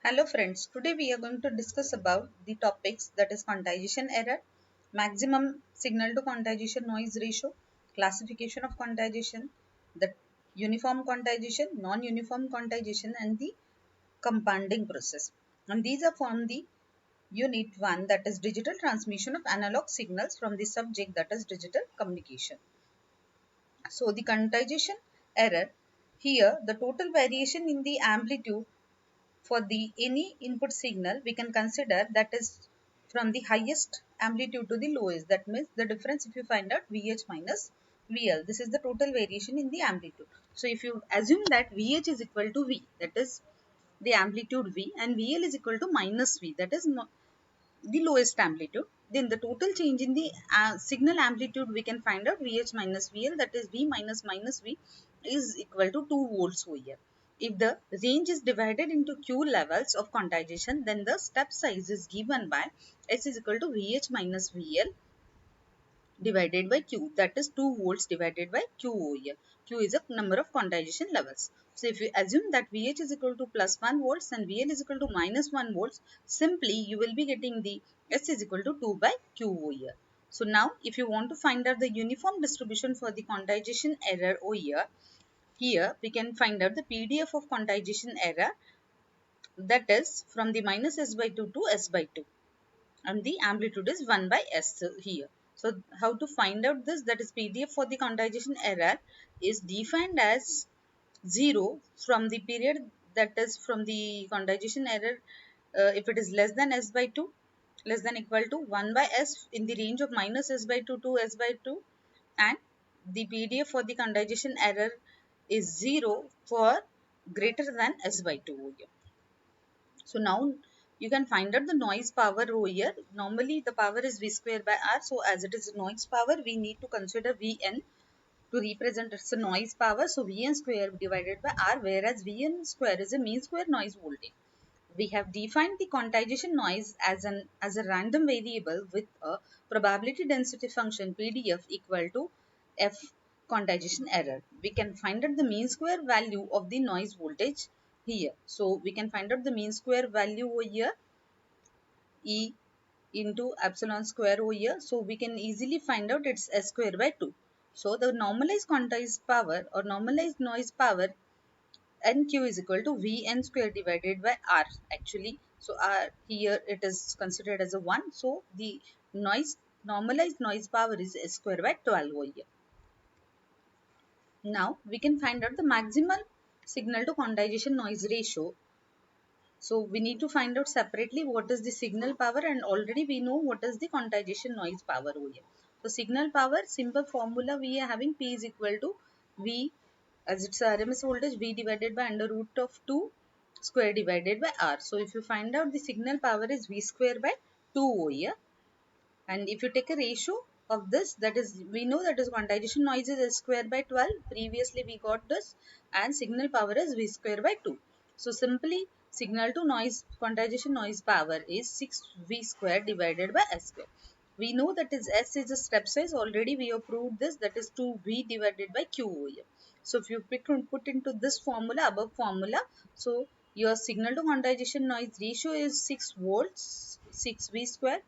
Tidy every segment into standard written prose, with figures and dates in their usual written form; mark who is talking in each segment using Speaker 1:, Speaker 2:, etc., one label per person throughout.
Speaker 1: Hello friends, today we are going to discuss about the topics that is quantization error, maximum signal to quantization noise ratio, classification of quantization, the uniform quantization, non-uniform quantization and the compounding process. And these are from the unit 1 that is digital transmission of analog signals from the subject that is digital communication. So the quantization error here the total variation in the amplitude for the any input signal we can consider that is from the highest amplitude to the lowest. That means the difference if you find out VH minus VL. This is the total variation in the amplitude. So if you assume that VH is equal to V, that is the amplitude V, and VL is equal to minus V, that is the lowest amplitude, then the total change in the signal amplitude we can find out VH minus VL, that is V minus minus V is equal to 2 volts over here. If the range is divided into Q levels of quantization, then the step size is given by S is equal to VH minus VL divided by Q, that is 2 volts divided by Q over here. Q is a number of quantization levels. So if you assume that VH is equal to plus 1 volts and VL is equal to minus 1 volts, simply you will be getting the S is equal to 2 by Q over here. So now if you want to find out the uniform distribution for the quantization error over here we can find out the PDF of quantization error, that is from the minus S by 2 to S by 2, and the amplitude is 1 by S here. So how to find out this? That is PDF for the quantization error is defined as 0 from the period, that is from the quantization error if it is less than S by 2, less than equal to 1 by S in the range of minus S by 2 to S by 2, and the PDF for the quantization error is 0 for greater than S by 2 here. So now you can find out the noise power over here. Normally the power is V square by R. So as it is noise power, we need to consider Vn to represent it's a noise power. So Vn square divided by R, whereas Vn square is a mean square noise voltage. We have defined the quantization noise as a random variable with a probability density function PDF equal to F quantization error. We can find out the mean square value of the noise voltage here. So we can find out the mean square value over here, E into epsilon square over here. So we can easily find out it's S square by 2. So the normalized quantized power or normalized noise power NQ is equal to Vn square divided by R actually. So R here it is considered as a 1. So the normalized noise power is S square by 12 over here. Now we can find out the maximal signal to quantization noise ratio. So we need to find out separately what is the signal power, and already we know what is the quantization noise power over here. So signal power, simple formula we are having P is equal to V, as it's RMS voltage, V divided by under root of 2 square divided by R. So if you find out the signal power is V square by 2 over here, and if you take a ratio of this, that is we know that is quantization noise is S square by 12. Previously we got this, and signal power is V square by 2. So simply signal to noise quantization noise power is 6V square divided by S square. We know that is S is a step size, already we have proved this, that is 2V divided by Q over here. So if you put into this formula, above formula, so your signal to quantization noise ratio is 6 volts, 6V square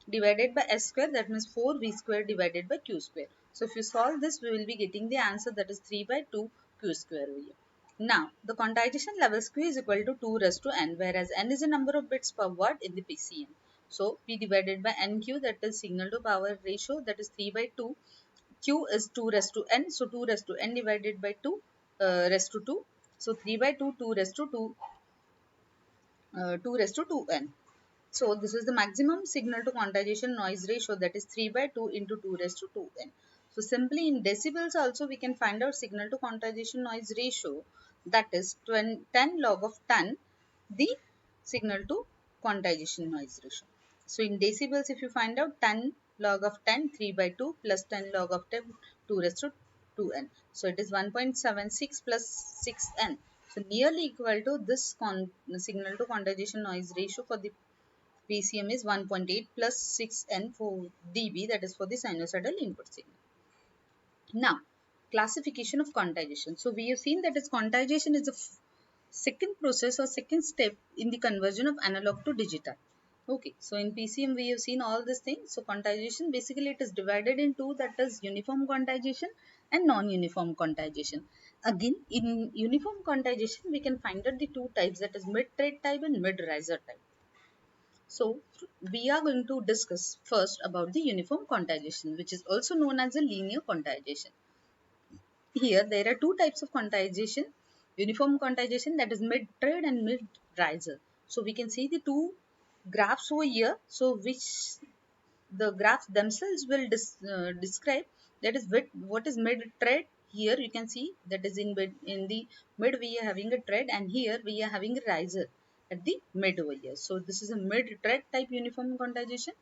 Speaker 1: divided by S square, that means 4V square divided by Q square. So if you solve this, we will be getting the answer, that is 3 by 2 Q square over here. Now, the quantization level Q is equal to 2 raised to n, whereas n is the number of bits per word in the PCM. So, P divided by NQ, that is signal to power ratio, that is 3 by 2. Q is 2 raised to n, so 2 raised to n divided by 2 raised to 2. So, 3 by 2, 2 raised to 2, 2 raised to 2n. So this is the maximum signal to quantization noise ratio, that is 3 by 2 into 2 raised to 2n. So simply in decibels also we can find out signal to quantization noise ratio, that is 10 log of 10 the signal to quantization noise ratio. So in decibels if you find out 10 log of 10 3 by 2 plus 10 log of 10 2 raised to 2n. So it is 1.76 plus 6n. So nearly equal to this signal to quantization noise ratio for the PCM is 1.8 plus 6n for dB, that is for the sinusoidal input signal. Now, classification of quantization. So we have seen that its quantization is a second process or second step in the conversion of analog to digital. Okay, so in PCM we have seen all these things. So quantization, basically it is divided in two, that is uniform quantization and non-uniform quantization. Again, in uniform quantization we can find out the two types, that is mid-trade type and mid-riser type. So we are going to discuss first about the uniform quantization, which is also known as a linear quantization. Here there are two types of quantization: uniform quantization, that is mid-trade, and mid-riser. So we can see the two graphs over here, so which the graphs themselves will describe, that is what is mid-trade. Here you can see that is in the mid we are having a trade, and here we are having a riser at the mid over here. So this is a mid-trade type uniform quantization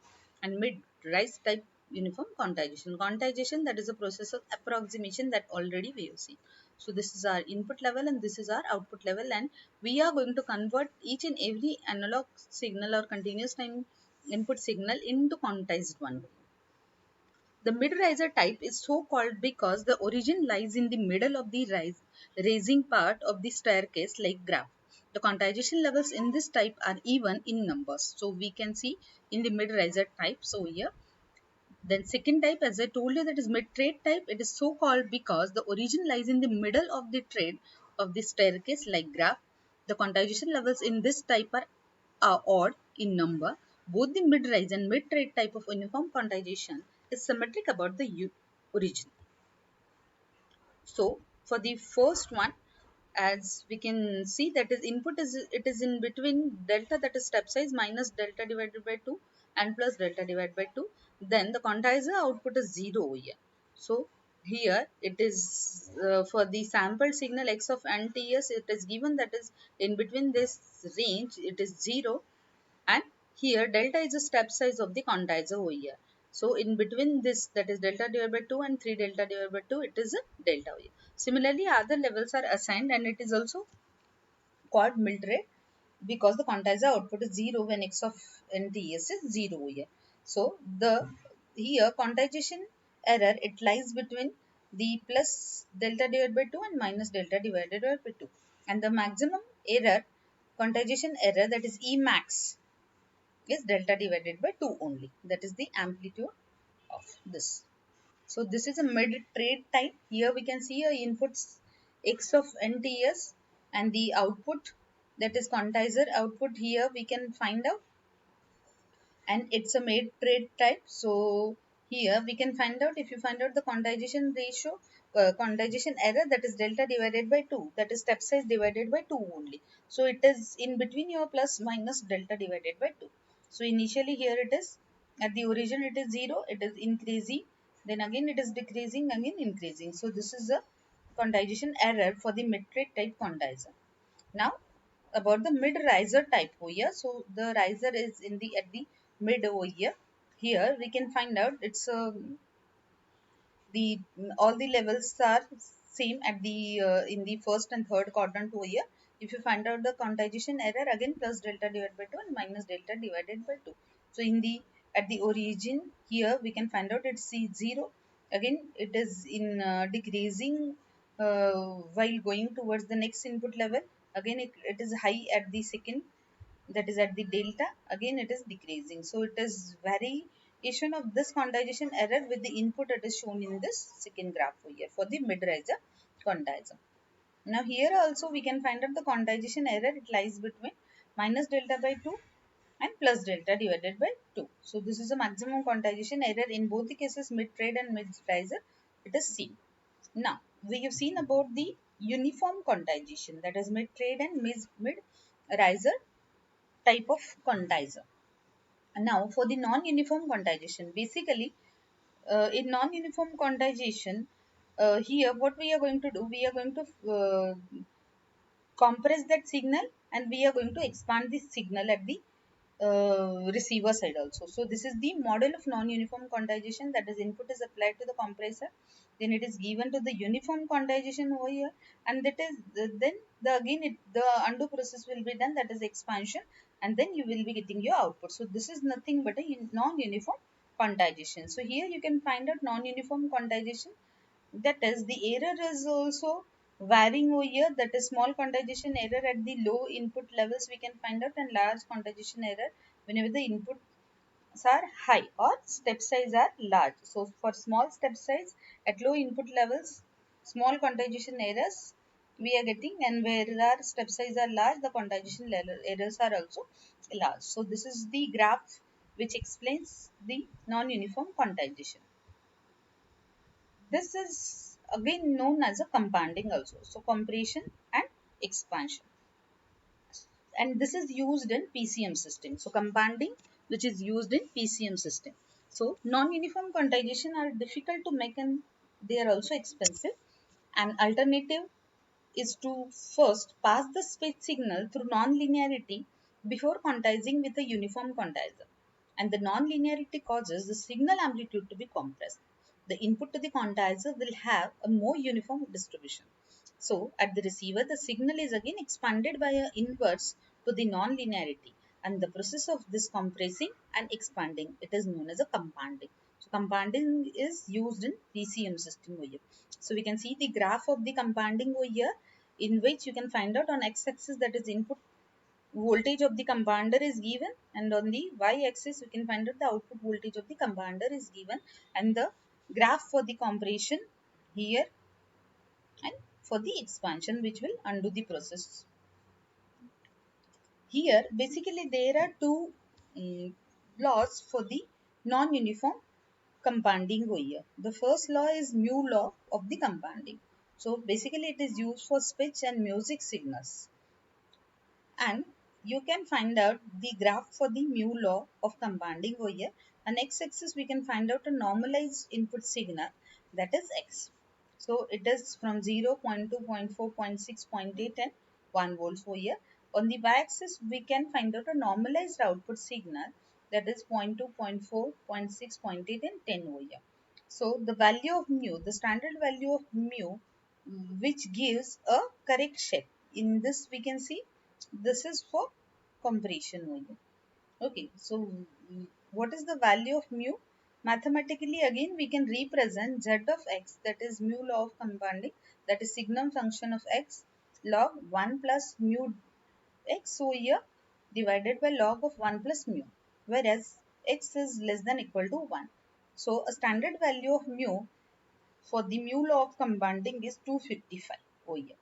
Speaker 1: and mid-rise type uniform quantization. Quantization, that is a process of approximation that already we have seen. So this is our input level and this is our output level, and we are going to convert each and every analog signal or continuous time input signal into quantized one. The mid-riser type is so called because the origin lies in the middle of the rising part of the staircase like graph. The quantization levels in this type are even in numbers. So we can see in the mid-riser type. So here, then second type, as I told you, that is mid-trade type. It is so called because the origin lies in the middle of the trade of the staircase like graph. The quantization levels in this type are odd in number. Both the mid-rise and mid-trade type of uniform quantization is symmetric about the origin. So for the first one, as we can see, that is input is, it is in between delta, that is step size, minus delta divided by 2 and plus delta divided by 2. Then the quantizer output is 0 here. So here it is for the sample signal x of nts, it is given that is in between this range, it is 0, and here delta is the step size of the quantizer over here. So in between this, that is delta divided by 2 and 3 delta divided by 2, it is a delta over here. Similarly, other levels are assigned, and it is also called mid-rate because the quantizer output is 0 when x of nts is 0 over here. So the here quantization error, it lies between the plus delta divided by 2 and minus delta divided by 2, and the maximum error, quantization error, that is E max, is delta divided by 2 only. That is the amplitude of this. So this is a mid-trade type. Here we can see a inputs x of nts and the output, that is quantizer output, here we can find out, and it's a mid-trade type. So here we can find out, if you find out the quantization ratio, quantization error, that is delta divided by 2, that is step size divided by 2 only. So it is in between your plus minus delta divided by 2. So initially here it is at the origin, it is 0, it is increasing, then again it is decreasing, again increasing. So this is a quantization error for the mid-trade type quantizer. Now about the mid-riser type over here. So the riser is in the at the mid over here. Here we can find out it's the all the levels are same at the in the first and third quadrant over here. If you find out the quantization error, again plus delta divided by 2 and minus delta divided by 2. So in the at the origin here we can find out it's 0. Again it is in decreasing while going towards the next input level. Again it is high at the second, that is at the delta, again it is decreasing. So it is variation of this quantization error with the input that is shown in this second graph here for the mid-riser quantizer. Now here also we can find out the quantization error, it lies between minus delta by 2 and plus delta divided by 2. So this is a maximum quantization error in both the cases, mid-trade and mid-riser, it is seen. Now we have seen about the uniform quantization, that is mid-trade and mid-riser type of quantizer. Now for the non-uniform quantization, basically in non-uniform quantization, here what we are going to do, we are going to compress that signal, and we are going to expand this signal at the receiver side also. So this is the model of non-uniform quantization, that is input is applied to the compressor, then it is given to the uniform quantization over here, and that is then the undo process will be done, that is expansion, and then you will be getting your output. So this is nothing but a non-uniform quantization. So here you can find out non-uniform quantization, that is the error is also varying over here, that is small quantization error at the low input levels we can find out, and large quantization error whenever the inputs are high or step size are large. So for small step size at low input levels, small quantization errors we are getting, and where our step size are large, the quantization errors are also large. So this is the graph which explains the non-uniform quantization. This is again known as a compounding also. So compression and expansion. And this is used in PCM system. So compounding, which is used in PCM system. So non-uniform quantization are difficult to make and they are also expensive. An alternative is to first pass the switch signal through non-linearity before quantizing with a uniform quantizer. And the non-linearity causes the signal amplitude to be compressed. The input to the quantizer will have a more uniform distribution. So at the receiver, the signal is again expanded by a inverse to the non-linearity, and the process of this compressing and expanding, it is known as a compounding. So compounding is used in PCM system over here. So we can see the graph of the compounding over here, in which you can find out on x-axis that is input voltage of the compounder is given, and on the y-axis we can find out the output voltage of the compounder is given, and the graph for the compression here and for the expansion which will undo the process. Here basically there are two laws for the non-uniform compounding over here. The first law is mu law of the compounding. So basically it is used for speech and music signals, and you can find out the graph for the mu law of compounding over here. On x-axis we can find out a normalized input signal, that is x. So it is from 0, 0.2, 0.4, 0.6, 0.8 and 1 volts over here. On the y-axis we can find out a normalized output signal, that is 0.2, 0.4, 0.6, 0.8 and 10 over here. So the value of mu, the standard value of mu, which gives a correct shape. In this we can see this is for compression only. Okay, so what is the value of mu? Mathematically again we can represent z of x, that is mu law of compounding, that is signum function of x log 1 plus mu x over here divided by log of 1 plus mu, whereas x is less than equal to 1. So a standard value of mu for the mu law of compounding is 255 over here.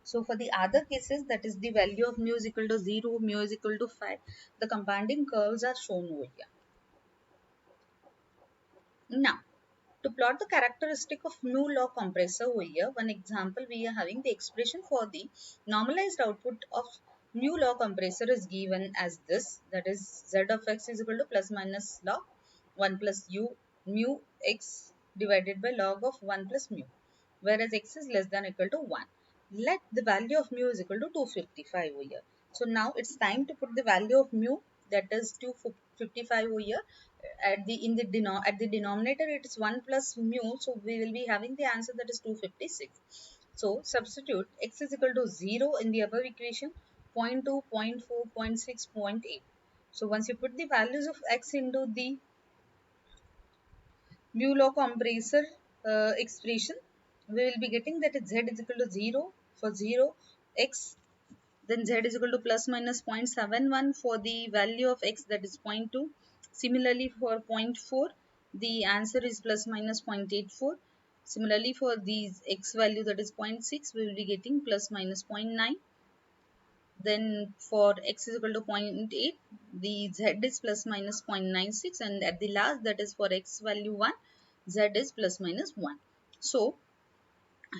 Speaker 1: So for the other cases, that is the value of mu is equal to 0, mu is equal to 5, the compounding curves are shown over here. Now, to plot the characteristic of mu law compressor over here, one example we are having the expression for the normalized output of mu law compressor is given as this, that is z of x is equal to plus minus log 1 plus u mu x divided by log of 1 plus mu, whereas x is less than or equal to 1. Let the value of mu is equal to 255 over here. So now it's time to put the value of mu, that is 255 over here. At the denominator it is 1 plus mu, so we will be having the answer, that is 256. So substitute x is equal to 0 in the above equation, 0 0.2, 0 0.4, 0 0.6, 0 0.8. So once you put the values of x into the mu law compressor expression, we will be getting that z is equal to 0 for 0 x, then z is equal to plus minus 0.71 for the value of x, that is 0.2. Similarly for 0.4, the answer is plus minus 0.84. Similarly for these x value, that is 0.6, we will be getting plus minus 0.9. Then for x is equal to 0.8, the z is plus minus 0.96, and at the last, that is for x value 1, z is plus minus 1. So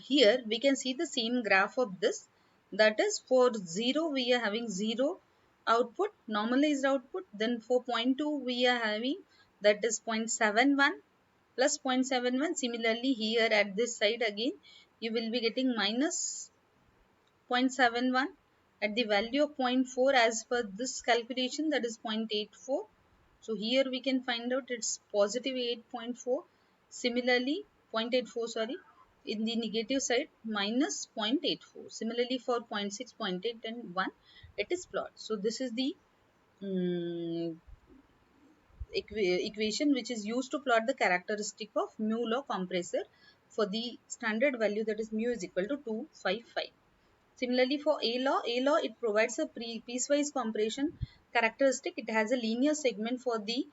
Speaker 1: here we can see the same graph of this, that is for 0 we are having 0 output, normalized output. Then for 0.2 we are having, that is 0.71 plus 0.71. Similarly here at this side again you will be getting minus 0.71 at the value of 0.4 as per this calculation, that is 0.84. So here we can find out it's positive 8.4. Similarly 0.84, sorry, in the negative side minus 0.84. Similarly for 0.6, 0.8 and 1 it is plot. So this is the equation which is used to plot the characteristic of mu law compressor for the standard value, that is mu is equal to 255. Similarly, for A law it provides a piecewise compression characteristic. It has a linear segment for the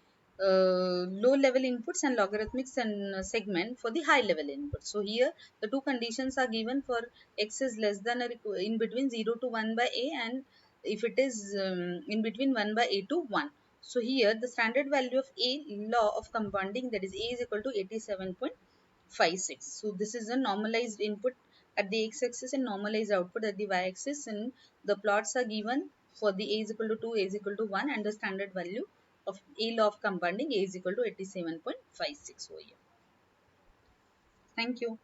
Speaker 1: low level inputs and logarithmic segment for the high level inputs. So here the two conditions are given for x is less than or in between 0 to 1 by a, and if it is in between 1 by a to 1. So here the standard value of A law of compounding, that is A is equal to 87.56. So this is a normalized input at the x-axis and normalized output at the y-axis, and the plots are given for the A is equal to 2, A is equal to 1, and the standard value of A law of compounding, A is equal to 87.56 over here. Thank you.